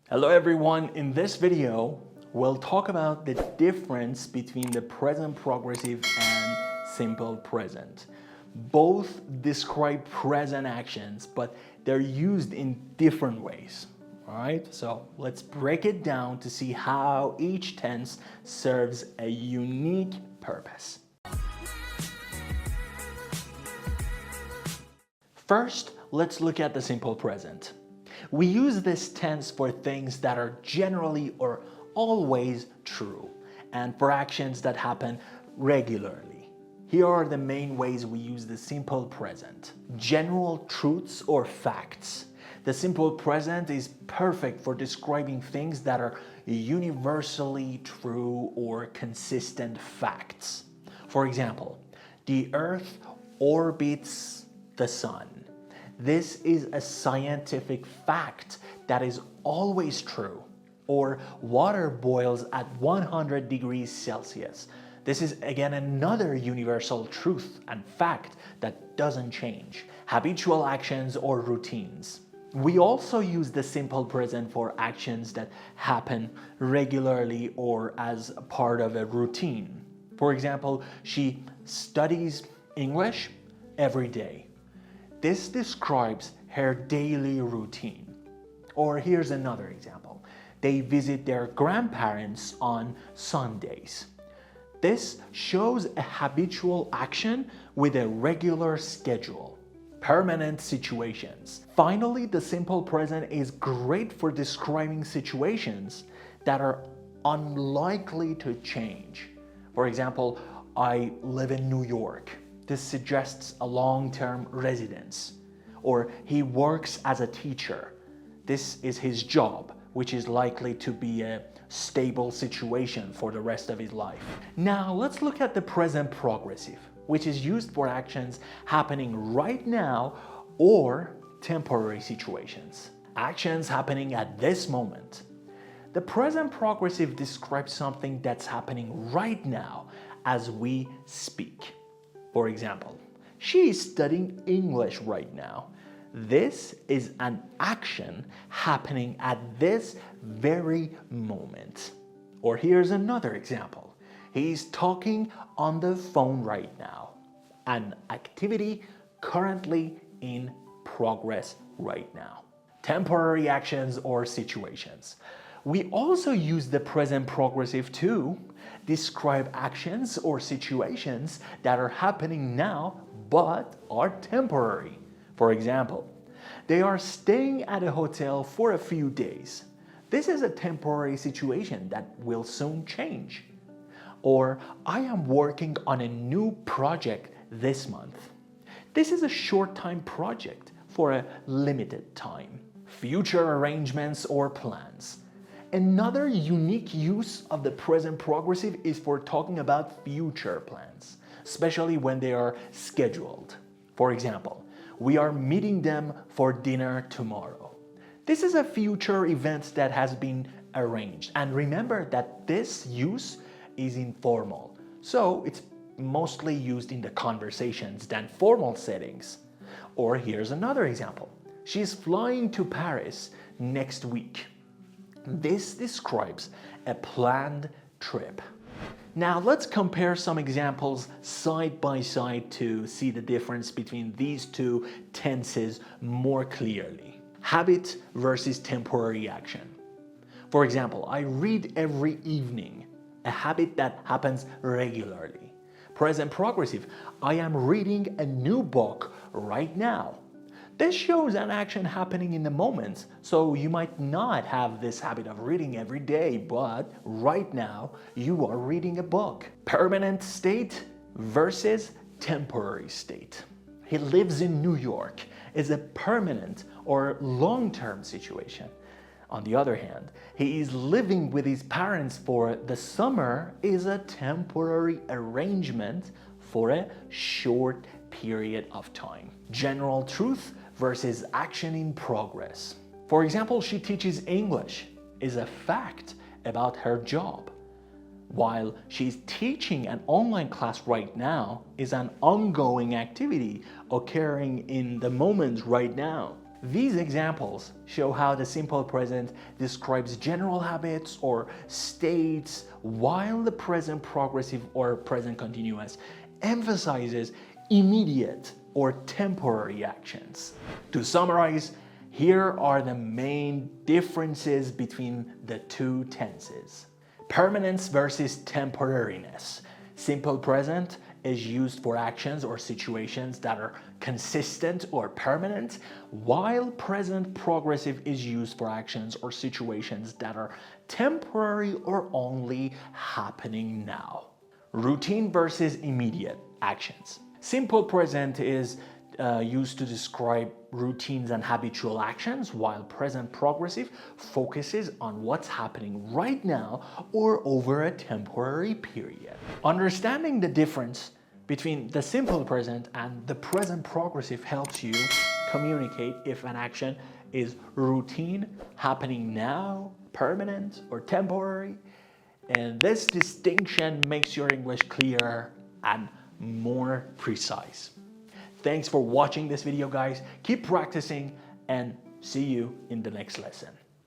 Hello everyone, in this video we'll talk about the difference between the present progressive and simple present. Both describe present actions, but they're used in different ways. Alright, so let's break it down to see how each tense serves a unique purpose. First, let's look at the simple present. We use this tense for things that are generally or always true, and for actions that happen regularly. Here are the main ways we use the simple present. General truths or facts. The simple present is perfect for describing things that are universally true or consistent facts. For example, the Earth orbits the Sun. This is a scientific fact that is always true. Or water boils at 100 degrees Celsius. This is again another universal truth and fact that doesn't change. Habitual actions or routines. We also use the simple present for actions that happen regularly or as a part of a routine. For example, she studies English every day. This describes her daily routine. Or here's another example. They visit their grandparents on Sundays. This shows a habitual action with a regular schedule. Permanent situations. Finally, the simple present is great for describing situations that are unlikely to change. For example, I live in New York. This suggests a long-term residence. Or he works as a teacher. This is his job, which is likely to be a stable situation for the rest of his life. Now let's look at the present progressive, which is used for actions happening right now or temporary situations. Actions happening at this moment. The present progressive describes something that's happening right now as we speak. For example, she is studying English right now. This is an action happening at this very moment. Or here's another example. He's talking on the phone right now. An activity currently in progress right now. Temporary actions or situations. We also use the present progressive to describe actions or situations that are happening now but are temporary. For example, they are staying at a hotel for a few days. This is a temporary situation that will soon change. Or I am working on a new project this month. This is a short-time project for a limited time. Future arrangements or plans. Another unique use of the present progressive is for talking about future plans, especially when they are scheduled. For example, we are meeting them for dinner tomorrow. This is a future event that has been arranged. And remember that this use is informal, so it's mostly used in the conversations than formal settings. Or here's another example. She's flying to Paris next week. This describes a planned trip. Now let's compare some examples side by side to see the difference between these two tenses more clearly. Habit versus temporary action. For example, I read every evening, a habit that happens regularly. Present progressive, I am reading a new book right now. This shows an action happening in the moment, so you might not have this habit of reading every day, but right now you are reading a book. Permanent state versus temporary state. He lives in New York is a permanent or long-term situation. On the other hand, he is living with his parents for the summer is a temporary arrangement for a short period of time. General truth versus action in progress. For example, she teaches English is a fact about her job, while she's teaching an online class right now is an ongoing activity occurring in the moment right now. These examples show how the simple present describes general habits or states, while the present progressive or present continuous emphasizes immediate or temporary actions. To summarize, here are the main differences between the two tenses. Permanence versus temporariness. Simple present is used for actions or situations that are consistent or permanent, while present progressive is used for actions or situations that are temporary or only happening now. Routine versus immediate actions. Simple present is used to describe routines and habitual actions, while present progressive focuses on what's happening right now or over a temporary period. Understanding the difference between the simple present and the present progressive helps you communicate if an action is routine, happening now, permanent, or temporary. And this distinction makes your English clearer and more precise. Thanks for watching this video, guys. Keep practicing and see you in the next lesson.